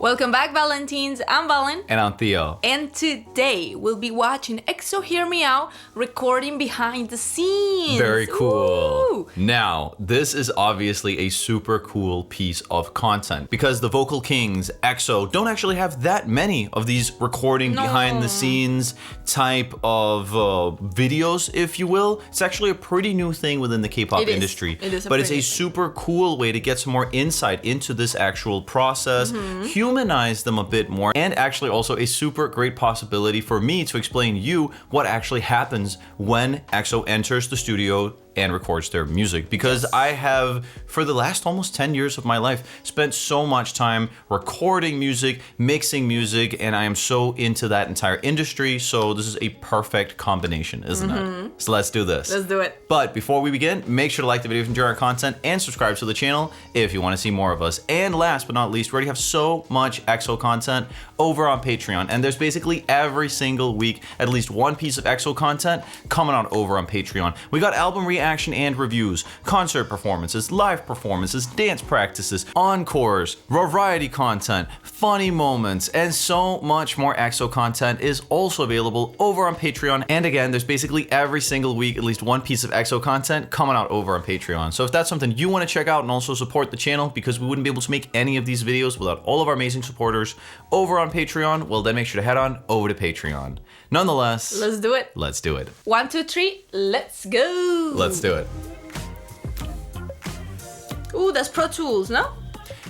Welcome back, Valentines. I'm Valen. And I'm Theo. And today we'll be watching EXO Hear Me Out recording behind the scenes. Very cool. Ooh. Now, this is obviously a super cool piece of content because the vocal kings, EXO, don't actually have that many of these recording behind the scenes type of videos, if you will. It's actually a pretty new thing within the K-pop industry. But it's a super cool way to get some more insight into this actual process, humanize them a bit more, and actually also a super great possibility for me to explain you what actually happens when EXO enters the studio and records their music, because I have, for the last almost 10 years of my life, spent so much time recording music, mixing music, and I am so into that entire industry, so this is a perfect combination, isn't it? So let's do this. Let's do it. But before we begin, make sure to like the video if you enjoy our content and subscribe to the channel if you want to see more of us. And last but not least, we already have so much EXO content over on Patreon, and there's basically every single week at least one piece of EXO content coming out over on Patreon. We got album reaction and reviews, concert performances, live performances, dance practices, encores, variety content, funny moments, and so much more EXO content is also available over on Patreon. And again, there's basically every single week at least one piece of EXO content coming out over on Patreon. So if that's something you want to check out and also support the channel, because we wouldn't be able to make any of these videos without all of our amazing supporters over on Patreon, well then make sure to head on over to Patreon. Nonetheless, Let's do it. Let's do it. 1, 2, 3, let's go. Let's do it. Ooh, that's Pro Tools, no?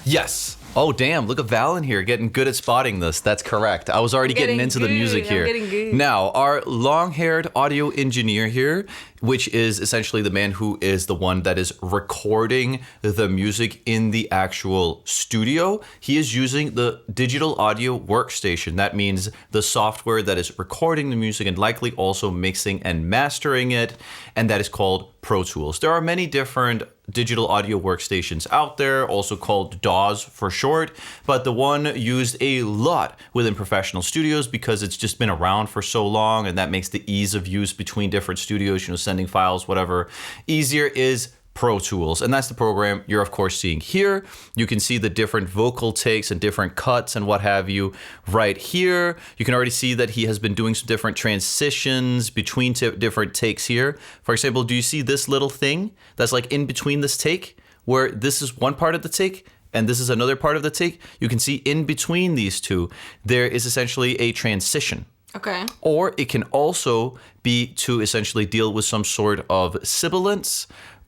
Yes. Oh damn, look at Valen here getting good at spotting this. That's correct. I was already getting into the music here. I'm getting good. Now, our long-haired audio engineer here, which is essentially the man who is the one that is recording the music in the actual studio, he is using the digital audio workstation. That means the software that is recording the music and likely also mixing and mastering it, and that is called Pro Tools. There are many different digital audio workstations out there, also called DAWs for short, but the one used a lot within professional studios because it's just been around for so long, and that makes the ease of use between different studios, you know, sending files, whatever, easier, is Pro Tools. And that's the program you're of course seeing here. You can see the different vocal takes and different cuts and what have you right here. You can already see that he has been doing some different transitions between different takes here. For example, do you see this little thing that's like in between this take, where this is one part of the take and this is another part of the take? You can see in between these two, there is essentially a transition. Okay. Or it can also be to essentially deal with some sort of sibilance,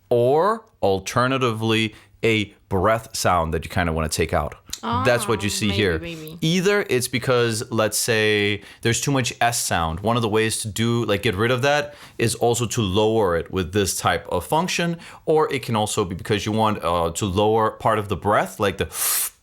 or alternatively a breath sound that you kind of want to take out. That's what you see here. Maybe. Either it's because, let's say, there's too much S sound. One of the ways to do, like, get rid of that is also to lower it with this type of function, or it can also be because you want to lower part of the breath, like the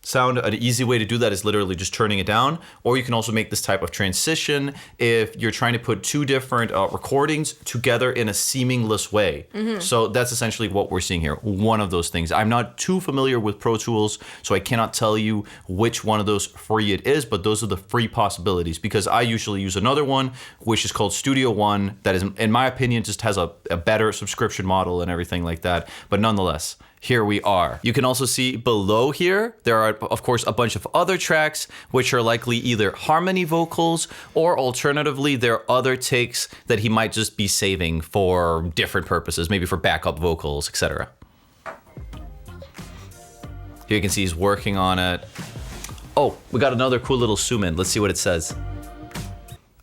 sound. An easy way to do that is literally just turning it down, or you can also make this type of transition if you're trying to put two different recordings together in a seamless way. So that's essentially what we're seeing here, one of those things. I'm not too familiar with Pro Tools, so I cannot tell you which one of those free it is, but those are the free possibilities, because I usually use another one which is called Studio One, that is, in my opinion, just has a better subscription model and everything like that. But nonetheless, here we are. You can also see below here, there are, of course, a bunch of other tracks, which are likely either harmony vocals, or alternatively, there are other takes that he might just be saving for different purposes, maybe for backup vocals, etc. Here you can see he's working on it. Oh, we got another cool little Xiumin. Let's see what it says.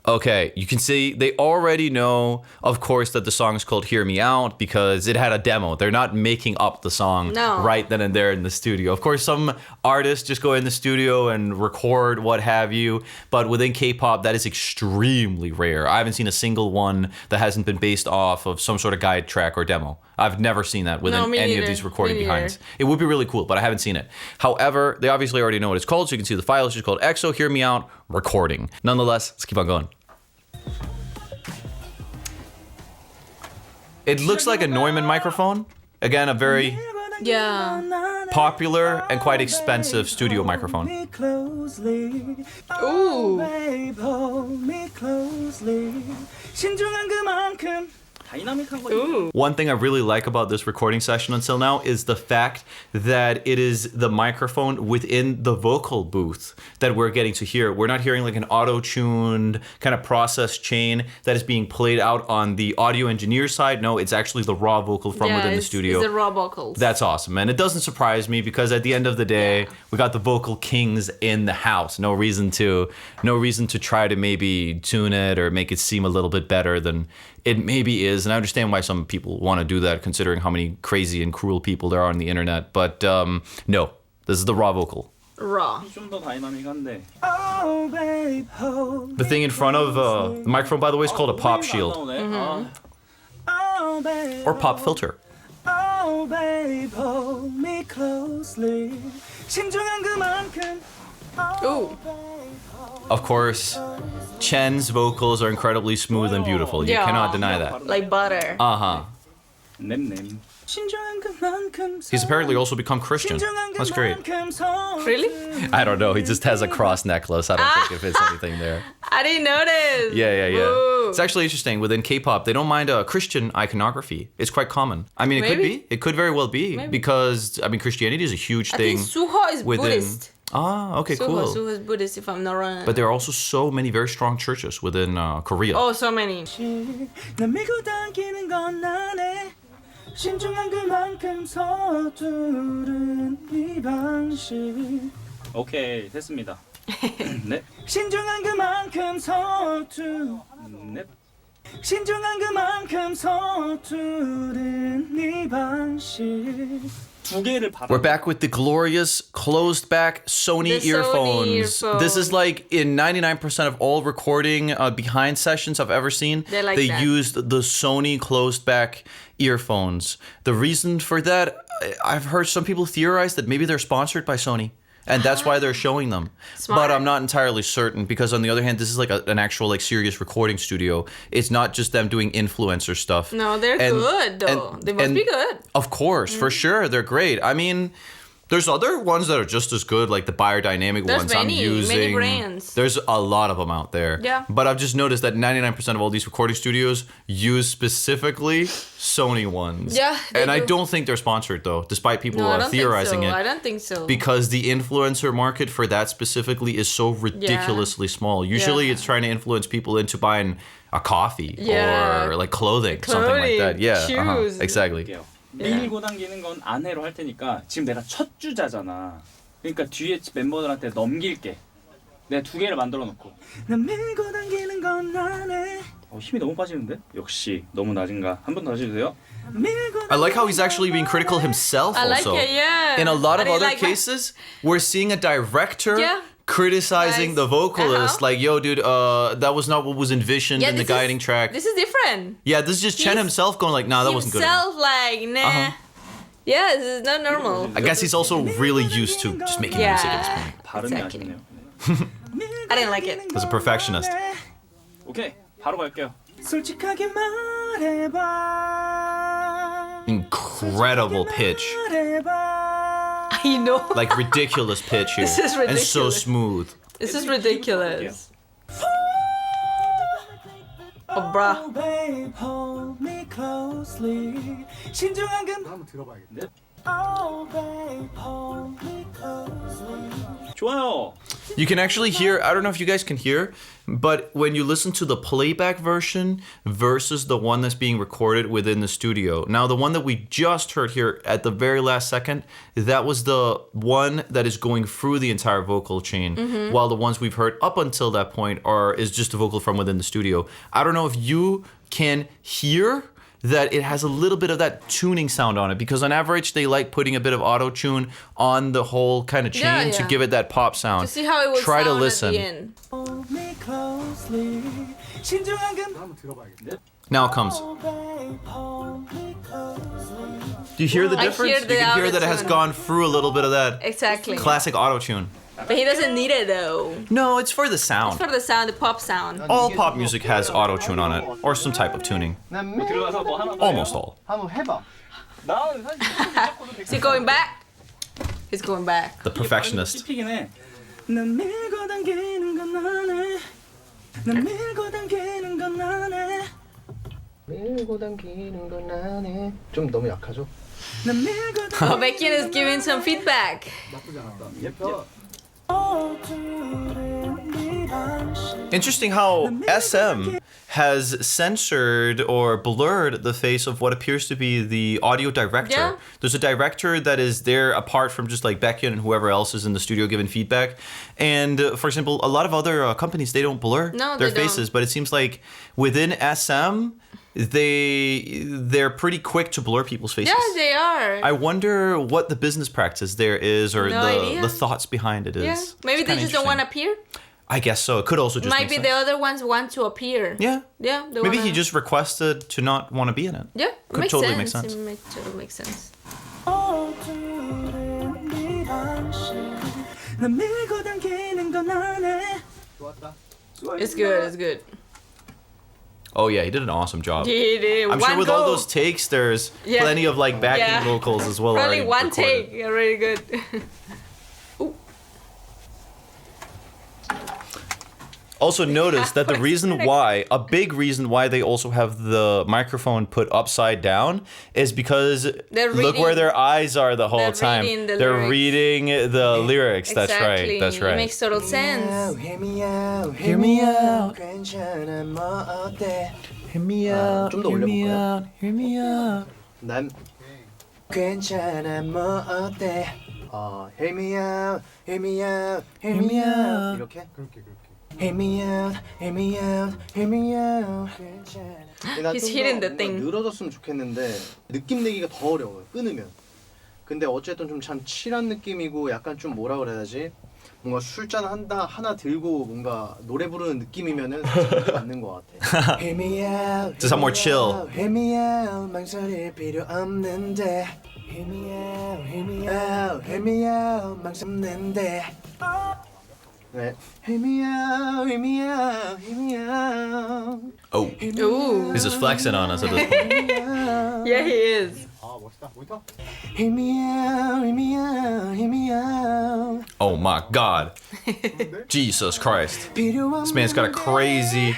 Okay, you can see they already know, of course, that the song is called Hear Me Out because it had a demo. They're not making up the song right then and there in the studio. Of course, some artists just go in the studio and record what have you, but within K-pop, that is extremely rare. I haven't seen a single one that hasn't been based off of some sort of guide track or demo. I've never seen that within any of these recording behinds. It would be really cool, but I haven't seen it. However, they obviously already know what it's called, so you can see the file is just called EXO Hear Me Out Recording. Nonetheless, let's keep on going. It looks like a Neumann microphone. Again, a very popular and quite expensive studio microphone. Ooh. 다이나믹한 거. Ooh. One thing I really like about this recording session until now is the fact that it is the microphone within the vocal booth that we're getting to hear. We're not hearing like an auto-tuned kind of process chain that is being played out on the audio engineer side. No, it's actually the raw vocal from within the studio. It's the raw vocals. That's awesome. And it doesn't surprise me because at the end of the day, we got the vocal kings in the house. No reason to try to maybe tune it or make it seem a little bit better than it maybe is. And I understand why some people want to do that considering how many crazy and cruel people there are on the internet. But no, this is the raw vocal. Raw. 좀 더 다이나믹한데. The thing in front of the microphone, by the way, is called a pop shield or pop filter. Oh, babe, hold me closely. 신중한 그만큼. Ooh. Of course, Chen's vocals are incredibly smooth and beautiful. You Yeah. cannot deny that. Like butter. Uh-huh. 냄냄. 신중한 그만큼. He's apparently also become Christian. That's great. Really? I don't know. He just has a cross necklace. I don't think if it's anything there. I didn't notice. Yeah. Ooh. It's actually interesting. Within K-pop, they don't mind Christian iconography. It's quite common. I mean, it could Maybe. be. It could very well be because I mean, Christianity is a huge I thing think Suho is within. Buddhist. Ah, okay, cool. Suho is Buddhist, if I'm not wrong. But there are also so many very strong churches within Korea. Oh, so many. 난 밀고 당기는 건 나네. 신중한 그만큼 서두른 네 방식. 오케이, 됐습니다. 네. 신중한 그만큼 네. 신중한 그만큼 서두른 네 방식. 두 개를 받아. We're back with the glorious closed back Sony The Sony earphones. earphones. This is like in 99% of all recording behind sessions I've ever seen. They're like they that. used the Sony closed back earphones. The reason for that, I've heard some people theorize that maybe they're sponsored by Sony. And that's why they're showing them. Smart. But I'm not entirely certain because on the other hand, this is like an actual like serious recording studio. It's not just them doing influencer stuff. No, they're good though. They must be good. Of course, for sure, they're great. I mean, there's other ones that are just as good, like the biodynamic There's ones many I'm using. brands. There's a lot of them out there. Yeah. But I've just noticed that 99% of all these recording studios use specifically Sony ones. Yeah, they And I do. don't think they're sponsored though, despite people No, I don't theorizing think so. it. I don't think so. Because the influencer market for that specifically is so ridiculously small. Usually Yeah. it's trying to influence people into buying a coffee Yeah. or like clothing, something like that. Yeah, shoes. exactly. 밀고 당기는 건 안해로 할 테니까 지금 내가 첫 주자잖아. 그러니까 뒤에 멤버들한테 넘길게. 내가 두 개를 만들어 놓고. 난 밀고 당기는 건 안해. 힘이 너무 빠지는데? 역시 너무 낮은가? 한 번 더 해주세요. I like how he's actually being critical himself I like also. it, yeah. In a lot I of didn't other like that. cases, we're seeing a director Yeah. criticizing Nice. the vocalist. Uh-huh. Like, yo, dude, that was not what was envisioned in the this is- guiding track. This is different. Yeah, this is just Chen He's- himself going like, nah, that wasn't good enough. Himself like, nah. Uh-huh. Yeah, this is not normal. I guess he's also really used to just making Yeah. music at this point. 발음이 Exactly. 아쉽네요. I didn't like it. He's a perfectionist. 오케이, 바로 갈게요. 솔직하게 말해봐. Incredible pitch. I know. Like ridiculous pitch here. This is And so ridiculous. smooth. This is ridiculous. Oh, bruh. Oh, babe, hold me closely. 신중한 금. 한번 들어봐야겠네. Oh, babe, hold me closely. 좋아요. You can actually hear, I don't know if you guys can hear, but when you listen to the playback version versus the one that's being recorded within the studio. Now, the one that we just heard here at the very last second, that was the one that is going through the entire vocal chain, while the ones we've heard up until that point is just a vocal from within the studio. I don't know if you can hear that it has a little bit of that tuning sound on it because on average they like putting a bit of auto tune on the whole kind of chain to yeah. give it that pop sound. To see how it would Try to sound listen. at the end. Hold me closely. 신중한 금. 한번 들어봐야겠네. Now it comes. Oh, babe, hold me closely. Do you hear the I difference? hear You the can hear that it has auto-tune. gone through a little bit of that Exactly. classic auto tune. But he doesn't need it though. No, it's for the sound. For the sound, the pop sound. All pop music has auto tune on it or some type of tuning. 들어가서 뭐 하나 Almost all. 한번 해봐. 나는 사실 Is he going back? He's going back. The perfectionist. 씹히긴 해. 난 밀고 당기는 건 안해. 난 밀고 당기는 건 안해. 밀고 당기는 건 나네. 좀 너무 약하죠? Oh, Baekhyun is giving some feedback. Interesting how SM has censored or blurred the face of what appears to be the audio director. Yeah. There's a director that is there apart from just like Baekhyun and whoever else is in the studio giving feedback. And for example, a lot of other companies, they don't blur their they faces, don't. but it seems like within SM, they're pretty quick to blur people's faces. Yeah, they are. I wonder what the business practice there is, or No the idea. thoughts behind it is. Yeah, maybe It's they kinda just don't want to interesting. appear. I guess so. It could also just Might make be the sense. other ones want to appear. Yeah. Yeah. They Maybe wanna... he just requested to not want to be in it. Yeah, Could makes totally sense. make sense. It totally makes sense. It's good. It's good. Oh yeah, he did an awesome job. He did. I'm one sure with go. all those takes, there's Yeah. plenty of like backing Yeah. vocals as well. Probably already one recorded. take. Already good. Also notice that the What's reason next? why, a big reason why they also have the microphone put upside down is because They're look where reading- their eyes are the whole they're time. reading the They're lyrics. reading the lyrics. That's Exactly. right. That's right. It makes total sense. Hear me out, Hear me out. 괜찮아 뭐 어때? Hear me out, 좀더 hear me 올려볼까요? out, hear me out. 난 괜찮아 뭐 어때? Hear me out, hear me out, hear me out. 이렇게? 그렇게. Hear me out, hear me out, hear me out. 괜찮아. He's hitting the thing. 늘어졌으면 좋겠는데 느낌 내기가 더 어려워요. 끊으면. 근데 어쨌든 좀 참 칠한 느낌이고 약간 좀 뭐라 그래야지? 뭔가 술잔 하나 들고 뭔가 노래 부르는 느낌이면은 살짝 맞는 것 같아. Hear me out. Just more chill. Hear me out. 망설일 필요 없는데. Hear me out. Hear me out. Hear me out. 망설 없는데. 네. Hear me out. Hear me out. Hear me out. Oh, Ooh. he's just flexing on us at this point. Yeah, he is. Hear me out. Hear me out. Hear me out. Oh my God. Jesus Christ. This man's got a crazy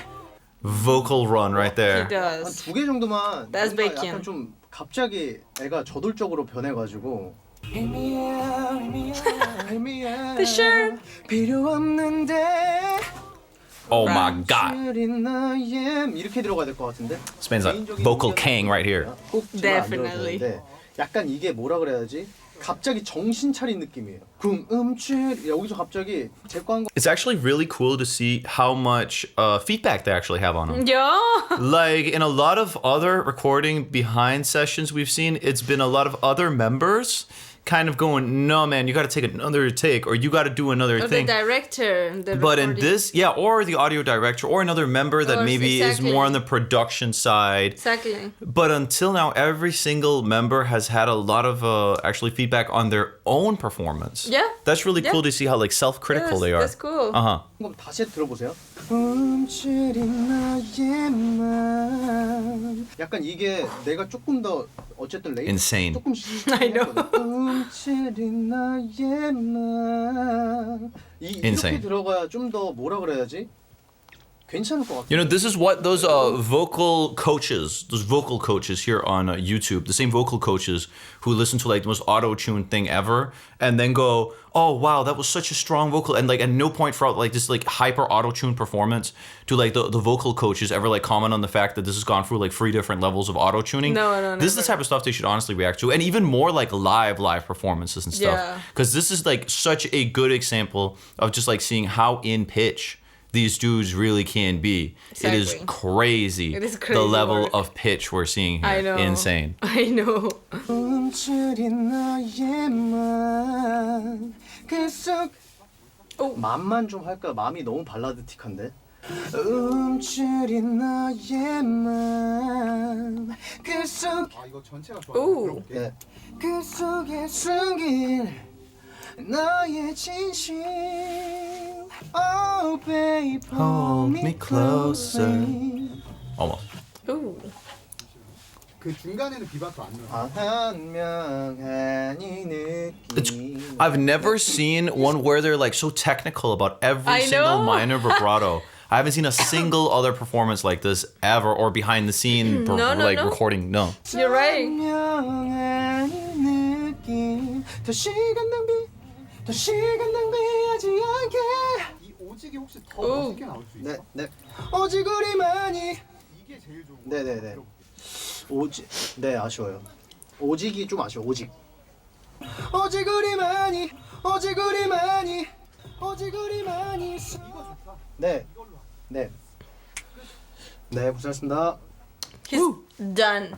vocal run right He there. does. 두 개 정도만 That's 뭔가 Baekhyun. 약간 좀 갑자기 애가 저돌적으로 변해가지고 Hear me out, hear me out, hear me out. The shirt. 필요 없는데 Oh my God. 이렇게 들어가야 될 것 같은데 This man's a 개인적인 vocal 의견은 king right here. 꼭 집에 안 Definitely. 들어주는데 약간 이게 뭐라 그래야지 갑자기 정신 차린 느낌이에요. 여기서 갑자기 제거 한 거 It's actually really cool to see how much feedback they actually have on him. Yeah. Like in a lot of other recording behind sessions we've seen, it's been a lot of other members kind of going, no man, you got to take another take or you got to do another Or the thing. director. The But in recording. this, yeah, or the audio director or another member that Or maybe is exactly. more on the production side. Exactly. But until now, every single member has had a lot of actually feedback on their own performance. Yeah. That's really Yeah. cool to see how like self-critical Yes, they are. that's cool. Uh-huh. 거 다시 들어보세요. 움츠린 나의 맘. 약간 이게 내가 조금 더 어쨌든 레이트 Insane. 조금씩 I know. 움츠린 나의 맘. Insane. 이렇게 들어가야 좀 더 뭐라 그래야지? 괜찮을 것 같아. You know, this is what those vocal coaches here on YouTube, the same vocal coaches who listen to like the most auto-tune thing ever, and then go, "Oh wow, that was such a strong vocal," and like at no point throughout like this like hyper auto-tune performance do like the vocal coaches ever like comment on the fact that this has gone through like 3 different levels of auto-tuning. No, This is the never. type of stuff they should honestly react to, and even more like live performances and stuff, Yeah. because this is like such a good example of just like seeing how in pitch these dudes really can be. It is Exactly. crazy. It is the crazy level work. of pitch we're seeing here. I know. Insane. I know. 움츠린 나의 맘. 계속 맘만 좀 할까? 마음이 너무 발라드틱한데. 움츠린 나의 맘. 계속 이거 전체가 Ooh. 네. 그 속에 숨긴 너의 진심. Oh babe, hold me closer. Almost. Ooh. 그 중간에는 비바토 안 넣어. 현명한 이 느낌. I've never seen one where they're like so technical about every I single know. minor vibrato. I haven't seen a single other performance like this ever, or behind the scene No. recording. No. You're right. 이 오직이 혹시 더 오. 멋있게 나올 수 있어? 네. 오지구리만이. 이게 제일 좋은 거. 네네네. 오직. 네 아쉬워요. 오직이 좀 아쉬워. 오직. 오지구리만이. 오지구리만이. 오지구리만이. 이거 좋다. 네. 네. 네 고생하셨습니다. He's done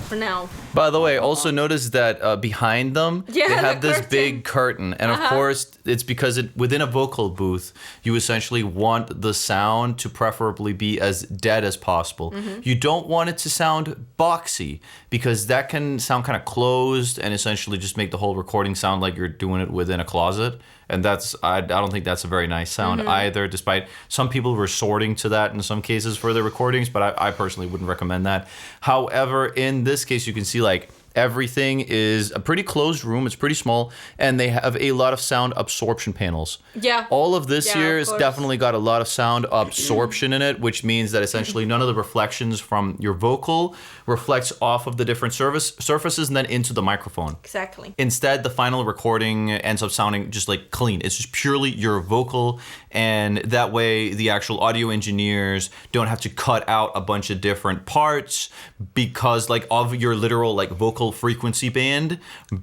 for now. By the way, also notice that behind them, Yeah, they have the this curtain. big curtain. And of course, it's because within a vocal booth, you essentially want the sound to preferably be as dead as possible. Mm-hmm. You don't want it to sound boxy, because that can sound kind of closed and essentially just make the whole recording sound like you're doing it within a closet. And I don't think that's a very nice sound Mm-hmm. either, despite some people resorting to that in some cases for their recordings, but I personally wouldn't recommend that. However, in this case, you can see like everything is a pretty closed room. It's pretty small, and they have a lot of sound absorption panels. Yeah. All of this Yeah, here of has course. definitely got a lot of sound absorption in it, which means that essentially none of the reflections from your vocal reflects off of the different surfaces and then into the microphone. Exactly. Instead, the final recording ends up sounding just like clean. It's just purely your vocal, and that way the actual audio engineers don't have to cut out a bunch of different parts because like of your literal like vocal frequency band,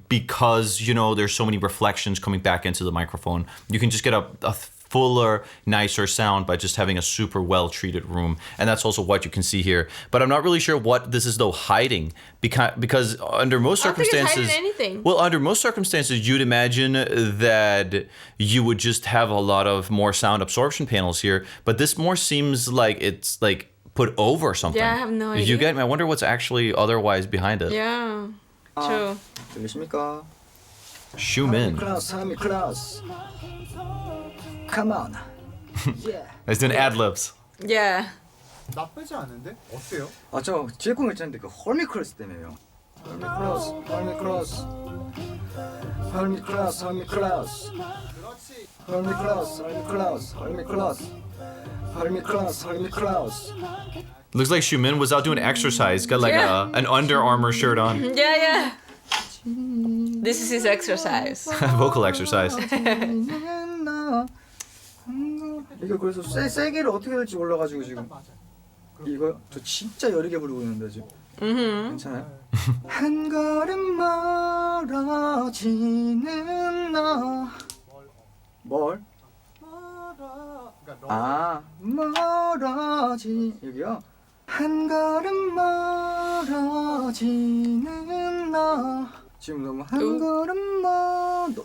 because you know there's so many reflections coming back into the microphone. You can just get a fuller, nicer sound by just having a super well treated room, and that's also what you can see here. But I'm not really sure what this is though hiding, because under most I don't think it's circumstances, hiding anything. well, under most circumstances, you'd imagine that you would just have a lot of more sound absorption panels here, but this more seems like it's like put over something. Yeah, I have no You idea. get me? I wonder what's actually otherwise behind it. Yeah. True. 들리십니까? Xiumin. 클라스, 하미 클라스. Come on. Yeah. He's doing ad libs. Yeah. 나쁘지 않은데? 어때요? 아, 저 뒤에 거 있잖는데 그 헐미 클라스 때문에요. 헐미 클라스, 헐미 클라스. 헐미 클라스, 헐미 클라스. 그렇지. 헐미 클라스, 헐미 클라스, 헐미 클라스. 헐미 클라스, 헐미 클라스. Looks like Xiumin was out doing exercise. Got like Yeah. an Under Armour shirt on. Yeah. This is his exercise. Vocal exercise. 이거 그래서 세게를 어떻게 될지 몰라가지고 지금 이거 저 진짜 여리게 부르고 있는데 지금 괜찮아요? 한 걸음 멀어지는 너 뭘? 그러니까 아 멀어지 여기요 한 걸음 멀어지는 너 지금 너무 한 걸음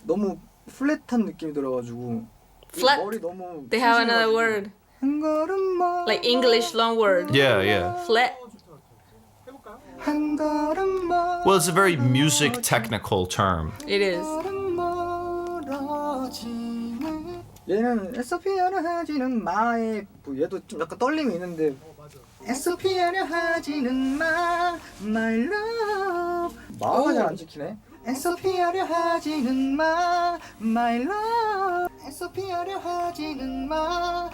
너무 플랫한 느낌이 들어가지고 Flat. 머리 너무 They have another 푸신해가지고. word. 한 걸음 멀 Like English long word. Yeah, yeah. Flat. 해볼까요? 한 걸음 멀 Well, it's a very music technical term. It is. 멀어지는 얘는 SOP 하려 하지는 마의 얘도 좀 약간 떨림이 있는데 SOP 하려 하지는 마 My love 마가 잘 안 지키네 SOP 하려 하지는 마 My love SOP 하려 하지는 마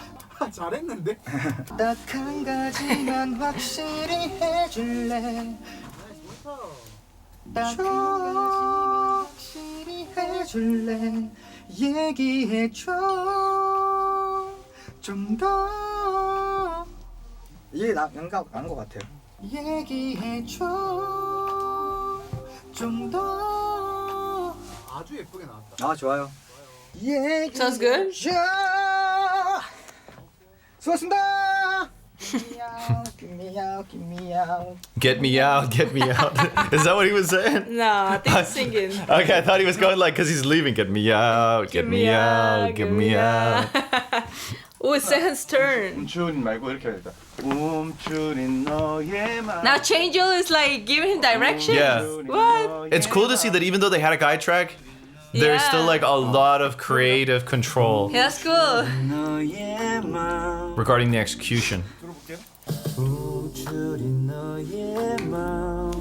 잘했는데? 딱 한 가지만 확실히 해줄래 딱 한 가지만 확실히 해줄래 얘기해줘 좀 더 이게 양가 난것 같아요 얘기해줘 좀 더 아주 예쁘게 나왔다. 아 좋아요 Sounds good. 수고하셨습니다 Give me out, give me out. Get me out, get me out. Is that what he was saying? No, I think he's singing. Okay, I thought he was going like, because he's leaving. Get me out, get me out, get me out. Oh, it's Sehan's turn. 멈추린 말고 이렇게 해야 돼. 멈추린 너의 맘. Now Chanyeol is like giving him direction. Yeah. What? It's cool to see that even though they had a guide track, there's still Yeah. like a lot of creative control Yeah, that's cool. 너의 맘. regarding the execution. 들어볼게요. 멈추린 너의 맘.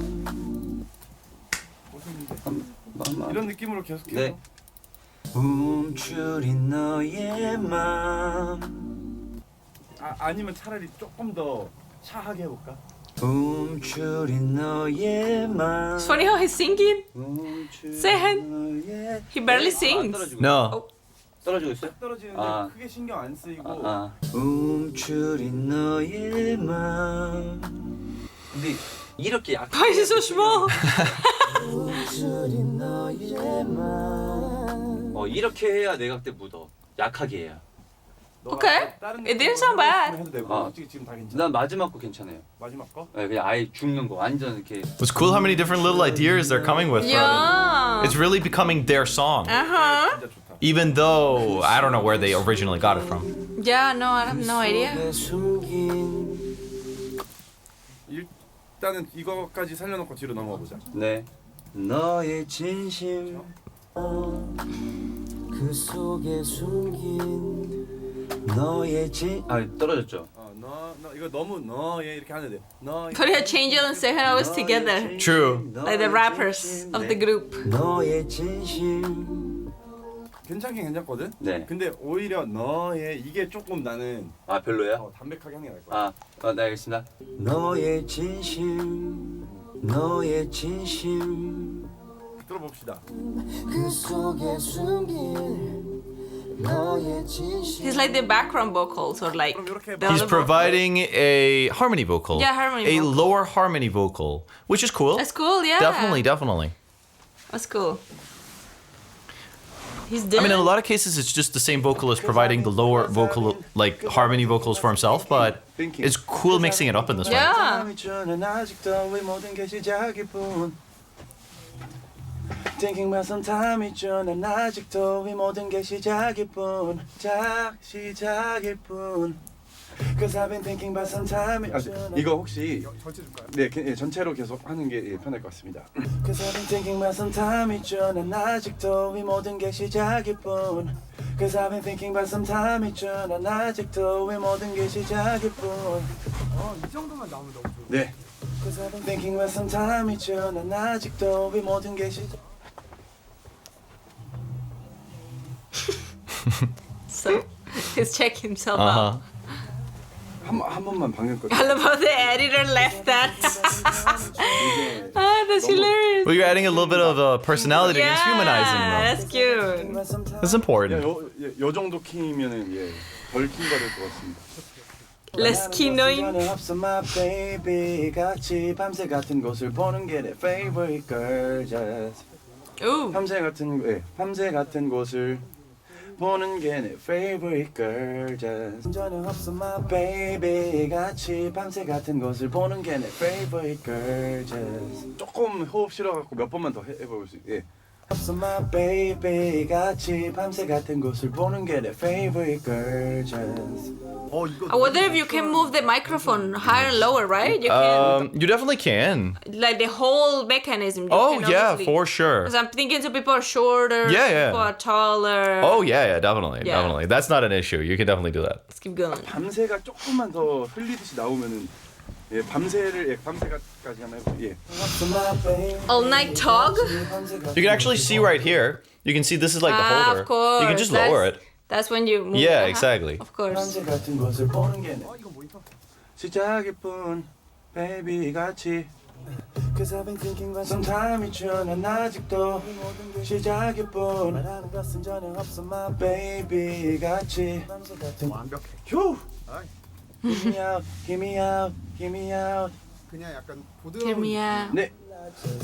이런 느낌으로 계속해요. 네. 멈추린 너의 맘. 아니면 차라리 조금 더 차하게 해볼까? 움츠린 너의 맘. It's funny how he's singing. Sehen. 너의 He barely sings. No. 떨어지고 있어요? 떨어지는데 크게 신경 안 쓰이고. 움츠린 너의 맘. 근데 이렇게 약하게. Why is he so small? 움츠린 너의 맘. 이렇게 해야 내가 그때 묻어. 약하게 해야. Okay. It didn't sound bad. 해도 되고. 솔직히 지금 다 괜찮아. 난 마지막 거 괜찮아요. 마지막 거? 네, 그냥 아예 죽는 거 완전 이렇게. It's cool how many different little ideas they're coming with. Yeah. It's really becoming their song. Uh-huh. 진짜 좋다. Even though I don't know where they originally got it from. Yeah, no, I have no idea. 일단은 이거까지 살려놓고 뒤로 넘어가 보자. 네. 너의 진심 그 속에 숨긴 너의 떨어졌죠. 너 이거 너무 너예 이렇게 하면 돼. 너. Korea, Chanyeol and Sehen always together. True. Like the rappers of the group. 너의 진심. 괜찮긴 괜찮거든. 네. 근데 오히려 너의 이게 조금 나는 별로야? 담백하게 하는 게 나을 거야. 네 알겠습니다. 너의 진심 너의 진심 들어봅시다. 그 속에 숨긴 너의 진심. He's like the background vocals or like 그럼 이렇게 the He's other vocal. providing a harmony vocal. Yeah, harmony A vocal. lower harmony vocal, which is cool. That's cool, yeah. Definitely, definitely. That's cool. He's I done. mean, in a lot of cases, it's just the same vocalist providing the lower vocal, like harmony vocals for himself, but it's cool mixing it up in this one. Yeah. Thinking about some time 있죠. 난 아직도 이 모든 게 시작일 뿐. 시작일 뿐. Cause I've been thinking about some time. 이거 혹시 전체 줄까요? 네, 전체로 계속 하는 게 편할 것 같습니다. Cause I've been thinking about some time 있죠. 난 아직도 이 모든 게 시작일 뿐. Cause I've been thinking about some time 있죠. 난 아직도 이 모든 게 시작일 뿐. 이 정도만 나오면 너무 좋아. 네. Cause I've been thinking about some time 있죠. 난 아직도 이 모든 게 시작. So he's checking himself Uh out. huh. 한 번만 방금 거. I love how the editor left that. That's hilarious. Well, you're adding a little bit of personality and humanizing them. That's cute. That's important. 요 정도 키면은 덜 키가 될 것 같습니다. Less kinoing. 없어 my baby 같이 밤새 같은 곳을 보는 게 내 favorite girl just Ooh. 밤새 같은 곳을 보는 게 내 favorite girl just 전혀 없어 my baby 같이 밤새 같은 곳을 보는 게 내 favorite girl just 조금 호흡 실어갖고 몇 번만 더 해볼 수 없어 my baby 같이 밤새 같은 곳을 보는 게 내 favorite girl just I wonder if you can move the microphone higher and lower, right? You can. You definitely can. Like the whole mechanism. You Oh can yeah, obviously. for sure. Because I'm thinking some people are shorter, Yeah. people are taller. Oh yeah, definitely, Yeah. definitely. That's not an issue. You can definitely do that. Let's keep going. 밤새가 조금만 더 흘리듯이 나오면은 밤새까지 한번 해볼게요. All night talk? You can actually see right here. You can see this is like the holder. Of course. You can just lower it. That's when you move. Yeah, Uh-huh. exactly. Of course. 밤새 같은 곳을 보는 게 시작일 뿐 baby 같이 Cause I've been thinking about some time 있죠. 난 아직도 시작일 뿐 말하는 것은 전혀 없어 my baby 같이 완벽해. 휴 Hear me out, hear me out, hear me out 그냥 약간 Hear me 부드러운 out. 네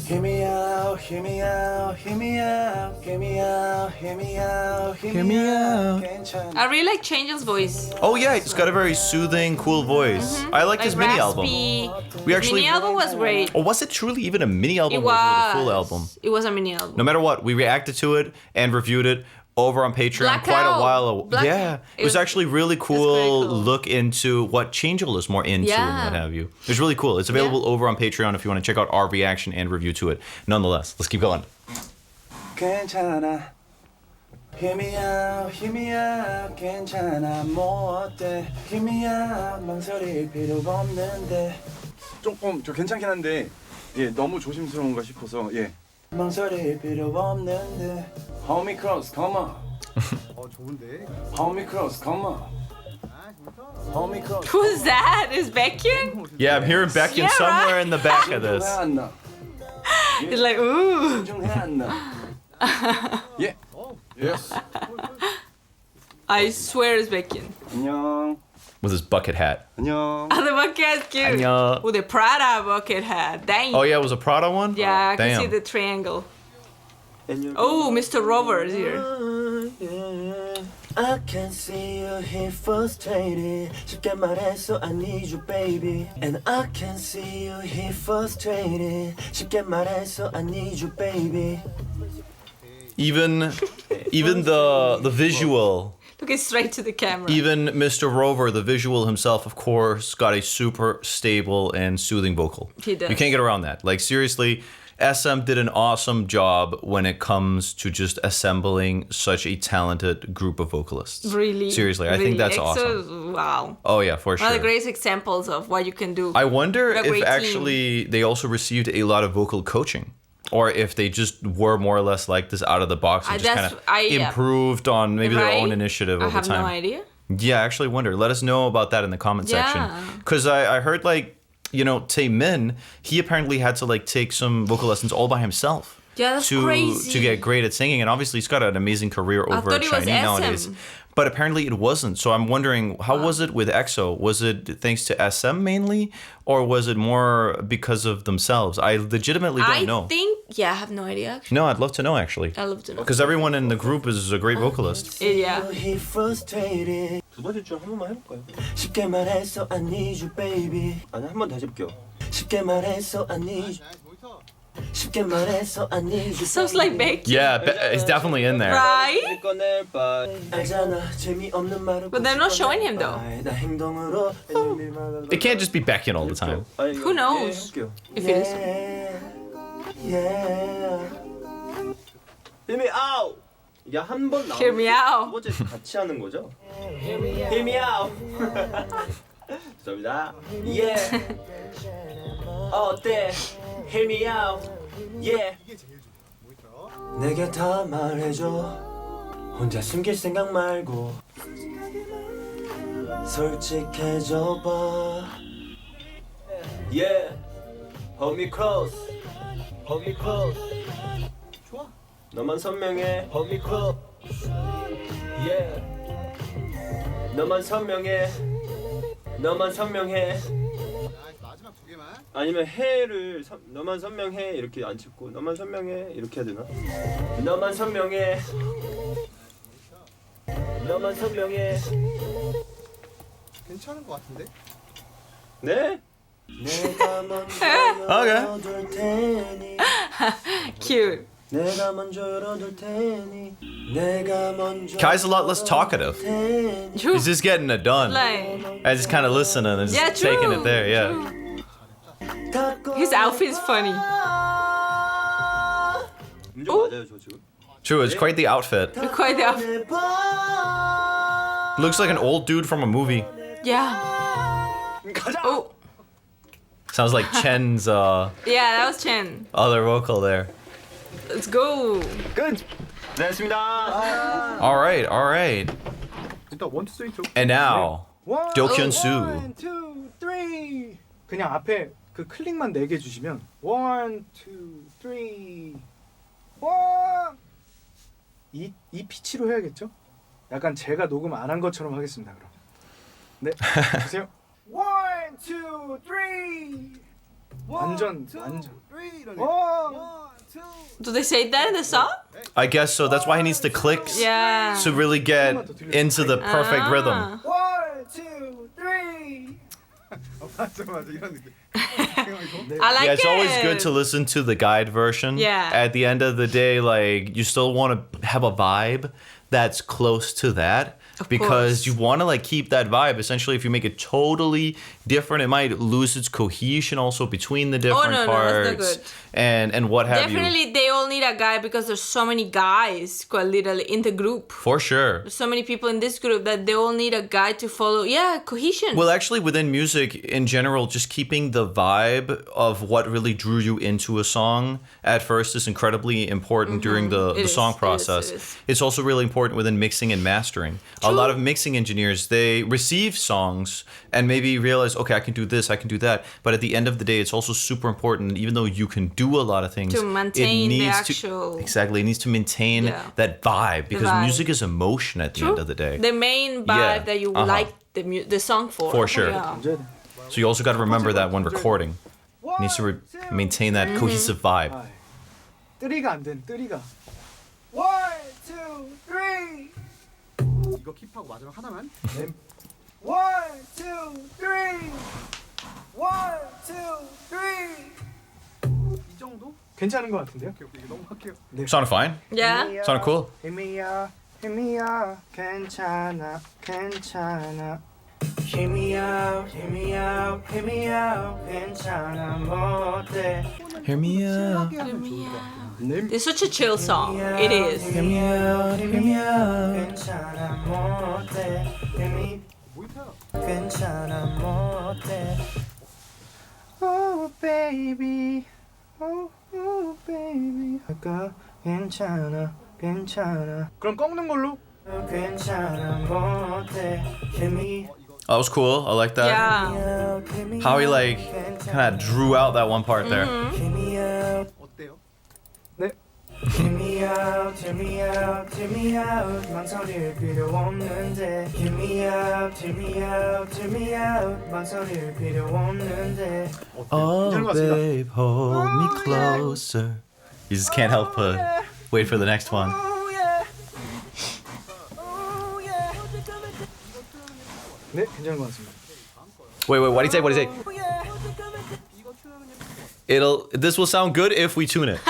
Hear me out, hear me out, hear me out, hear me out, hear me out, hear me out. 괜찮아. I really like Chanyeol's voice. Oh yeah, it's got a very soothing, cool voice. I liked his mini album. raspy. We actually. Mini album was great. Oh, was it truly even a mini album? It or was it a was. full album? It was a mini album. No matter what, we reacted to it and reviewed it over on Patreon quite a Blackout. while ago. Black- Yeah, it it was was- actually really very cool, cool. look into what Chanyeol is more into and Yeah. what have you. It was really cool. It's available over on Patreon if you want to check out our reaction and review to it. Nonetheless, let's keep going. 괜찮아. Hear me out, hear me out. 괜찮아. 뭐 어때? Hear me out. 망설일 필요가 없는데. 조금 저 괜찮긴 한데 너무 조심스러운가 싶어서 망설일 필요가 없는데. Hold me close, come on. 좋은데. Hold me close, come on. 아, 좋다. Who's that? Is Baekhyun? Yeah, I'm hearing Baekhyun Yeah, somewhere right? in the back of this. He's like, ooh. Yeah. Yes. I swear it's Baekhyun. 안녕. With his bucket hat. 안녕. Oh, the bucket hat's cute. 안녕. With the Prada bucket hat. Dang. Oh yeah, it was a Prada one? Yeah, I can Damn. see the triangle. Oh, Mr. Rover is here. I can see you here frustrated. 쉽게 말해서 I need you, baby. And I can see you here frustrated. 쉽게 말해서 I need you, baby. Even the visual. Looking straight to the camera. Even Mr. Rover, the visual himself, of course, got a super stable and soothing vocal. He does. You can't get around that. Like, seriously, SM did an awesome job when it comes to just assembling such a talented group of vocalists. Really? Seriously, I really. think that's EXO, awesome. wow. Oh, yeah, for sure. One of the greatest examples of what you can do. I wonder What a if great actually they also received a lot of vocal coaching. Or if they just were more or less like this out of the box and just kind of improved on maybe their own initiative over time. I have no idea. Yeah, I actually wonder. Let us know about that in the comment section. Because I heard, like, you know, Taemin, he apparently had to, like, take some vocal lessons all by himself. Yeah, that's crazy. To get great at singing. And obviously he's got an amazing career over at Chinese nowadays. But apparently it wasn't. So I'm wondering, how was it with EXO? Was it thanks to SM mainly? Or was it more because of themselves? I legitimately don't know. I think, yeah, I have no idea actually. No, I'd love to know actually. I'd love to know. Because everyone in the group is a great vocalist. Yeah. 두 번째 줄 한 번만 해볼까요? 쉽게 말해서 I need you, baby. 아니, 한 번 다시 해볼게요. 쉽게 말해서 I need you. 쉽게 말해서 I need you. Sounds like Baekhyun. Yeah, it's definitely in there. Right? 알잖아, 재미없는 말은 But they're not showing him though. 나 행동으로 It can't just be Baekhyun all the time. Who knows if it is. Hear me out. 이게 한 번 나오고 Hear me out. 두 번째 같이 하는 거죠? Hear me out. 죄송합니다. Yeah. 어때? Hear me out. Yeah. 내게 다 말해줘. 혼자 숨길 생각 말고 솔직해져 봐. Yeah. Hold me close. Hold me close. 좋아. 너만 선명해. Hold me close. Yeah. 너만 선명해. 너만 선명해. 마지막 두 개만. 아니면 해를 너만 선명해 이렇게 안 짚고 너만 선명해 이렇게 해야 되나? 너만 선명해. 너만 선명해. 괜찮은 것 같은데? 네? 내가 먼저 열어둘 테니. Cute. 내가 먼저 열어둘 테니. 내가 먼저. Kai's a lot less talkative. True. He's just getting it done. Like, I just kind of listening and just yeah, true. taking it there. Yeah. True. His outfit is funny. 음정 맞아요 저 지금? True, it's quite the outfit. Quite the outfit. Looks like an old dude from a movie. Yeah. Oh. Sounds like Chen's Yeah, that was Chen. other vocal there. Let's go. 끝! 네, 됐습니다. All right. 일단 1, 2, 3, 2. And now, Dokyun Soo. 1, 2, 3. 그냥 앞에 그 클릭만 4개 주시면 1, 2, 3. 1. 이 피치로 해야겠죠? 약간 제가 녹음 안 한 것처럼 하겠습니다. 그럼. 네, 보세요. 1, 2, 3. 완전. 3 이러네. 1, Do they say that in the song? I guess so. That's why he needs the clicks Yeah. to really get into the perfect rhythm. 1, 2, 3. 맞아 이런 느낌. I like Yeah, it's it. always good to listen to the guide version. Yeah. At the end of the day, like, you still want to have a vibe that's close to that. Of because course. you want to like keep that vibe. Essentially, if you make it totally different, it might lose its cohesion also between the different no, parts that's not good. and what have you. Definitely, they all need a guy because there's so many guys, quite literally, in the group. For sure. There's so many people in this group that they all need a guy to follow. Yeah, cohesion. Well, actually, within music in general, just keeping the vibe of what really drew you into a song at first is incredibly important during the It song is, process. it is. It's also really important within mixing and mastering. A lot of mixing engineers, they receive songs and maybe realize, okay, I can do this, I can do that. But at the end of the day, it's also super important, even though you can do a lot of things, To maintain it the needs actual... Exactly, it needs to maintain that vibe because vibe. music is emotion at the end of the day. The main vibe that you like the song for. For sure. Yeah. So you also got to remember that when recording. It needs to maintain that cohesive vibe. 뜨리가 안 되는 뜨리가. 1, 2, 3. 이거 킵하고 마지막 하나만. 1, 2, 3. 1, 2, 3. 이 정도? 괜찮은 것 같은데요? 오케이, 오케이. 이거 넘어갈게요. Sounded fine. Yeah. Sounded cool. 힘이야 힘이야 괜찮아 괜찮아 힘이야 힘이야 힘이야 괜찮아 뭐 어때 Hear me out. It's such a chill song. It is. Hear me out. Hear me out. 괜찮아 뭐 어때 힘이 괜찮아 뭐 어때 Oh baby Oh baby 아까 괜찮아 괜찮아 그럼 꺾는 걸로 괜찮아 뭐 어때 힘이 That was cool. I like that. Yeah. How he like kind of drew out that one part there. 어때요? 네 Hear me out, hear me out, hear me out 망설일 필요 없는데 Hear me out, hear me out, hear me out 망설일 필요 없는데 Oh, babe, hold me closer. You just can't help but wait for the next one. 네, 괜찮은 것 같습니다. Wait, what do you say? What do you say? This will sound good if we tune it.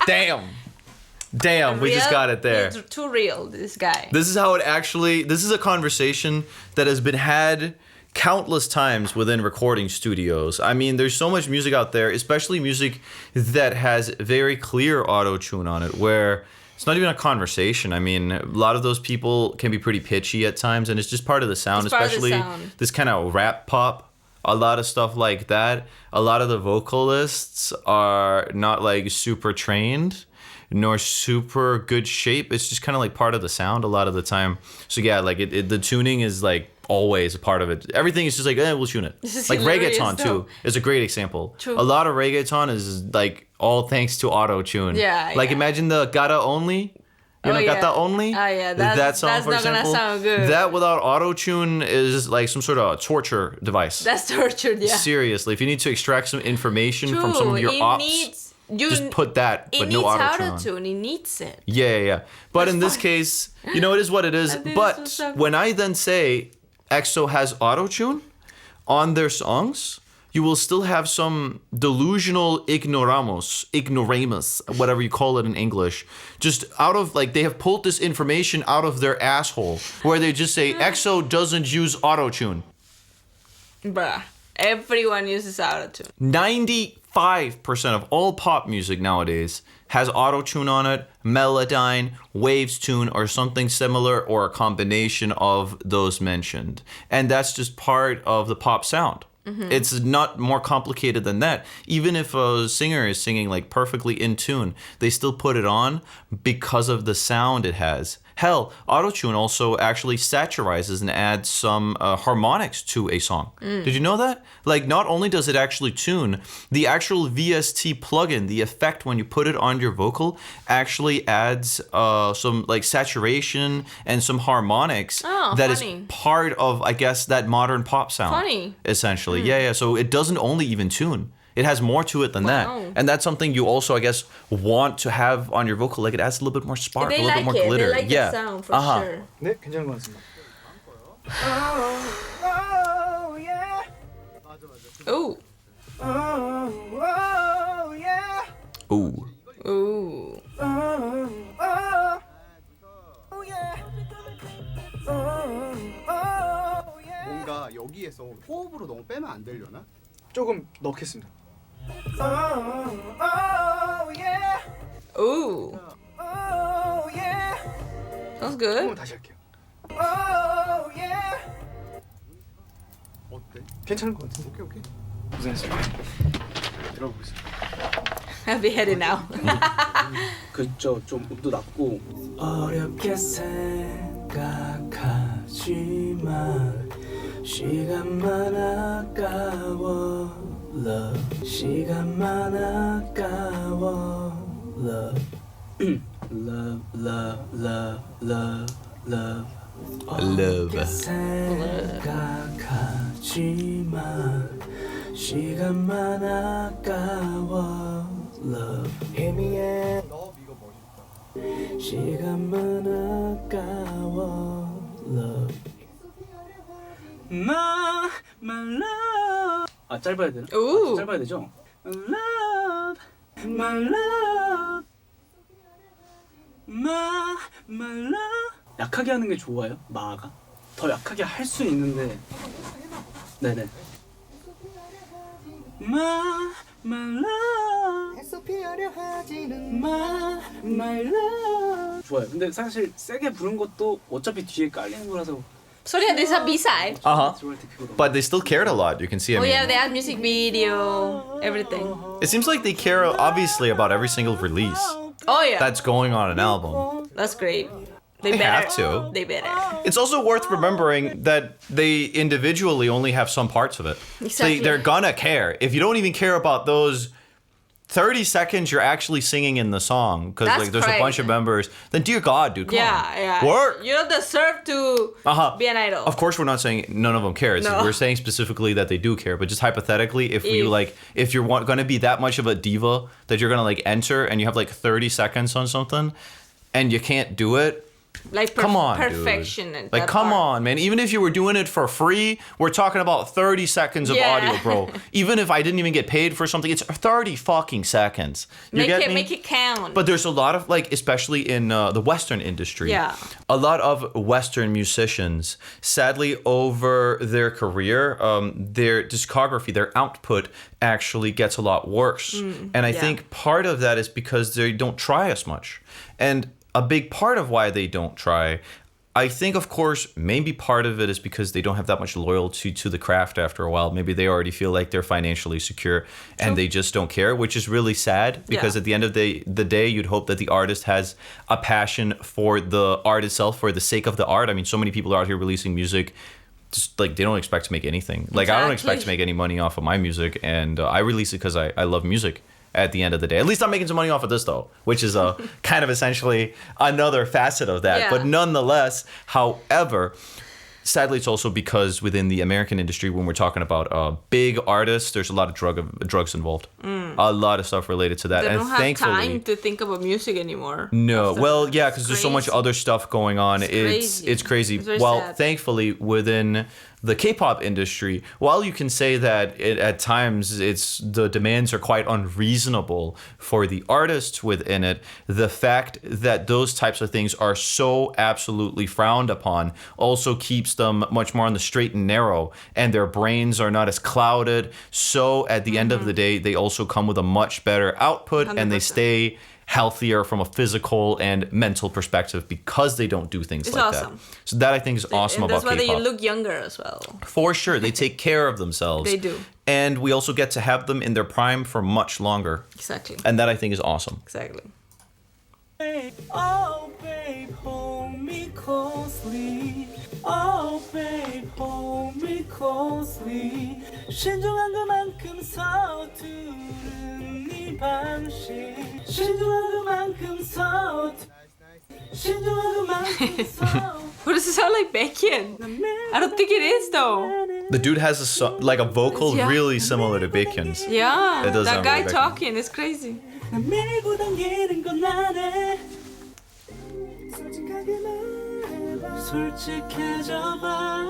Damn, we just got it there. It's too real, this guy. This is how it actually, this is a conversation that has been had countless times within recording studios. I mean, there's so much music out there, especially music that has very clear auto-tune on it, where it's not even a conversation. I mean, a lot of those people can be pretty pitchy at times, and it's just part of the sound, It's part of the especially sound. this kind of rap pop. A lot of stuff like that. A lot of the vocalists are not like super trained nor super good shape. It's just kind of like part of the sound a lot of the time. So yeah, like the tuning is like always a part of it. Everything is just like, we'll tune it. This is Like hilarious, reggaeton though. too is a great example. True. A lot of reggaeton is like all thanks to auto tune. Yeah, Like yeah. imagine the Gata Only. You know, yeah. Gata Only? Yeah, that song, that's for not gonna example. sound good. That without auto tune is like some sort of torture device. That's tortured, yeah. Seriously, if you need to extract some information from some True, of your it ops, needs, just put that, it but needs no auto-tune. auto-tune. It needs it. Yeah. But in this case, you know, it is what it is. I think But this was so- when I then say EXO has auto-tune on their songs, you will still have some delusional ignoramus, whatever you call it in English, just out of, like, they have pulled this information out of their asshole, where they just say EXO doesn't use auto-tune. Bruh. Everyone uses auto-tune. 95% of all pop music nowadays has auto-tune on it, Melodyne, Waves Tune, or something similar, or a combination of those mentioned. And that's just part of the pop sound. It's not more complicated than that. Even if a singer is singing like perfectly in tune, they still put it on because of the sound it has. Hell, autotune also actually saturizes and adds some harmonics to a song. Did you know that? Like, not only does it actually tune, the actual VST plugin, the effect when you put it on your vocal, actually adds some like saturation and some harmonics that is funny. part of, I guess, that modern pop sound. Funny. Essentially, yeah. So it doesn't only even tune. It has more to it than that. And that's something you also, I guess, want to have on your vocal. Like, it adds a little bit more spark, They a little like bit more it. glitter. They like yeah. the sound for sure. 네, 괜찮은 것 같습니다. Ooh. Ooh. Ooh. 뭔가 여기에서 호흡으로 너무 빼면 안 되려나? 조금 넣겠습니다. Ooh. Sounds good. 한번 다시 할게요. 어때? 괜찮은 것 같은데. 오케이. 고생했습니다. 들어보겠습니다. I'll be headed now. 그저 좀 음도 낮고 어렵게 생 생각하지만 시간만 아까워 love 시간만 아까워 love love love love love love Love. 생각하지만 시간만 아까워 love 희미해 시간만 아까워 love my love 아 짧아야 되나? 오. 짧아야 되죠? love my love my love 약하게 하는 게 좋아요? 마가? 더 약하게 할 수 있는데 네네 my love SOP 하려 하지는 my love 좋아요. 근데 사실 세게 부른 것도 어차피 뒤에 깔리는 거라서 So yeah, there's a B-side. Uh-huh. 들어갈 때 그거 But they still cared a lot. You can see, I Oh mean, yeah, they had music video, everything. it seems like they care obviously about every single release Oh yeah, that's going on an album. that's great. They They better. have to. They better. It's also worth remembering that they individually only have some parts of it. Exactly. They're gonna care. If you don't even care about those 30 seconds you're actually singing in the song, because That's like there's a bunch of crazy. members, then dear God, dude, come on. Yeah. Work. You don't deserve to Uh-huh. be an idol. Of course, we're not saying none of them care. It's- No. We're saying specifically that they do care. But just hypothetically, if you're going to be that much of a diva that you're going to like enter and you have like 30 seconds on something, and you can't do it, Like come on, perfection. dude. And Like, that come part. on, man. Even if you were doing it for free, we're talking about 30 seconds of Yeah. audio, bro. Even if I didn't even get paid for something, it's 30 fucking seconds. You get me? Make it count. But there's a lot of like, especially in the Western industry, Yeah. a lot of Western musicians, sadly, over their career, their discography, their output actually gets a lot worse. And I think part of that is because they don't try as much. And a big part of why they don't try, I think, of course, maybe part of it is because they don't have that much loyalty to the craft after a while. Maybe they already feel like they're financially secure and they just don't care, which is really sad because at the end of the day, you'd hope that the artist has a passion for the art itself, for the sake of the art. I mean, so many people are out here releasing music. Just like they don't expect to make anything. Like I don't expect to make any money off of my music, and I release it because I love music. At the end of the day, at least I'm making some money off of this though, which is kind of essentially another facet of that. Yeah. But nonetheless, however, sadly, it's also because within the American industry, when we're talking about big artists, there's a lot of drugs involved. A lot of stuff related to that. They and don't have thankfully, time to think about music anymore. no, After- well, yeah, because there's so much crazy. other stuff going on. It's crazy. It's very Well, sad. thankfully, within the K-pop industry, while you can say that at times the demands are quite unreasonable for the artists within it, the fact that those types of things are so absolutely frowned upon also keeps them much more on the straight and narrow, and their brains are not as clouded. So at the end of the day, they also come with a much better output, and they 100%. stay healthier from a physical and mental perspective because they don't do things It's like awesome. that. So that I think is awesome And about that's why K-pop. you look younger as well. For sure, they take care of themselves. They do. And we also get to have them in their prime for much longer. Exactly. And that I think is awesome. Exactly. Oh babe, hold me closely. Oh babe, hold me closely. 신중한 그만큼 서투른 네 방식. 신중한 그만큼 신중한 그만큼 What does it sound like Baekhyun? I don't think it is though. The dude has a vocal Yeah. really similar to Baekhyun's. Yeah, It does that sound guy really Baekhyun. talking is crazy. 난 밀고 당기는 건 안 해. 솔직하게 말해봐. 솔직해져봐.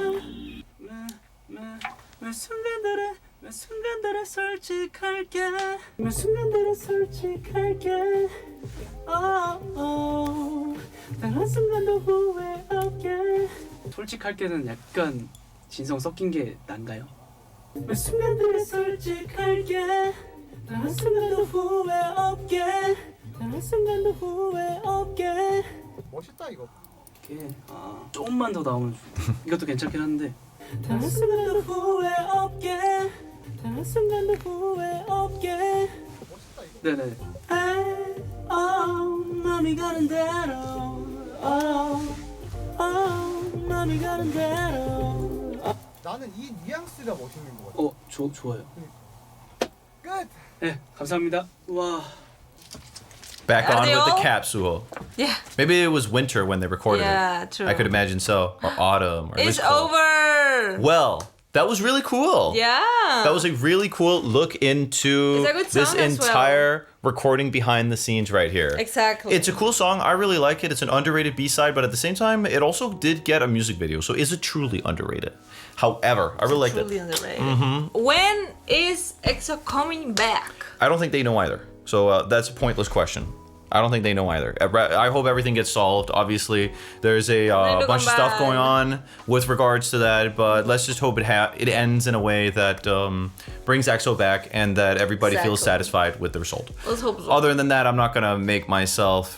매 순간들에 솔직할게. 매 순간들에 솔직할게. 단 한순간도 후회 없게. 솔직할게는 약간 진성 섞인 게 난가요? 매 순간들에 솔직할게. 단 한순간도 후회 없게. 단 한순간도 후회 없게. 멋있다 이거. 이게 조금만 더 나오면 이것도 괜찮긴 한데. 단 한순간도 후회 없게. 단 한순간도 후회 없게. 네네. 마음이 가는 대로. 마음이 가는 대로. 나는 이 뉘앙스가 멋있는 것 같아. 좋아요. 끝. 네, 감사합니다. 와. Back on with the Adeo. cap, Suho. Yeah. Maybe it was winter when they recorded Yeah, it. true. I could imagine so. Or autumn. Or at It's least cold. over. Well, that was really cool. Yeah. That was a really cool look into It's a good this song as well. entire recording behind the scenes right here. Exactly. It's a cool song. I really like it. It's an underrated B-side, but at the same time, it also did get a music video. So is it truly underrated? However, I really liked truly it. underrated. When is EXO coming back? I don't think they know either. So that's a pointless question. I don't think they know either. I hope everything gets solved. Obviously, there's a bunch of stuff going on with regards to that, but let's just hope it ends in a way that brings EXO back and that everybody feels Exactly. satisfied with the result. Let's hope so. Other than that, I'm not gonna make myself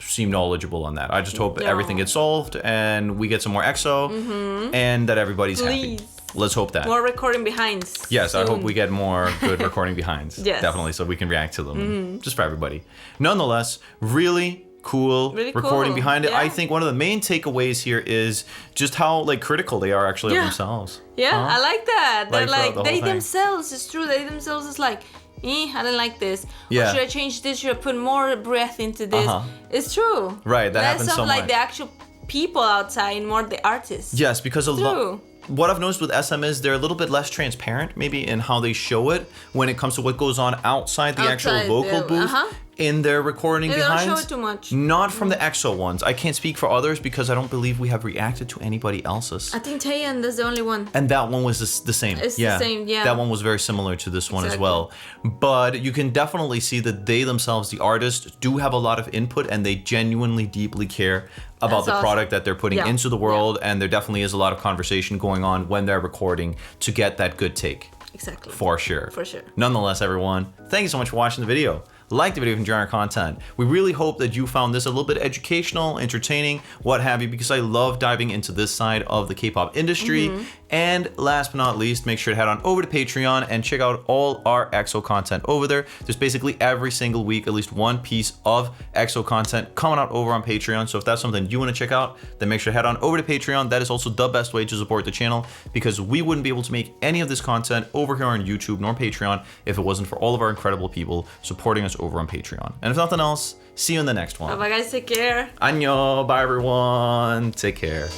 seem knowledgeable on that. I just hope everything gets solved and we get some more EXO and that everybody's Please. happy. Let's hope that. More recording behinds. Yes, I hope soon. we get more good recording behinds. Yes. Definitely, so we can react to them. Just for everybody. Nonetheless, really cool Really recording cool, behind it. yeah. I think one of the main takeaways here is just how like critical they are actually of Yeah. themselves. Yeah, Huh? I like that. They're Like, throughout like, the they whole thing. themselves, it's true, they themselves is like, I don't like this. Yeah. Or should I change this? Should I put more breath into this? It's true. Right, that Less happens of so like much. the actual people outside and more the artists. Yes, because a lot. True. What I've noticed with SM is they're a little bit less transparent, maybe in how they show it when it comes to what goes on outside the actual Outside vocal the- booth in their recording They don't behinds. show it too much. Not from the EXO ones. I can't speak for others because I don't believe we have reacted to anybody else's. I think Taeyeon is the only one. And that one was the same. It's the same, yeah. That one was very similar to this one as Exactly. well. But you can definitely see that they themselves, the artists, do have a lot of input and they genuinely deeply care about That's the awesome. product that they're putting Yeah. into the world. And there definitely is a lot of conversation going on when they're recording to get that good take. Exactly. For sure. For sure. Nonetheless, everyone, thank you so much for watching the video. Like the video if you enjoy our content. We really hope that you found this a little bit educational, entertaining, what have you, because I love diving into this side of the K-pop industry. And last but not least, make sure to head on over to Patreon and check out all our EXO content over there. There's basically every single week at least one piece of EXO content coming out over on Patreon. So if that's something you want to check out, then make sure to head on over to Patreon. That is also the best way to support the channel because we wouldn't be able to make any of this content over here on YouTube nor Patreon if it wasn't for all of our incredible people supporting us over on Patreon. And if nothing else, see you in the next one. Bye bye guys, take care. Annyeong, bye everyone, take care.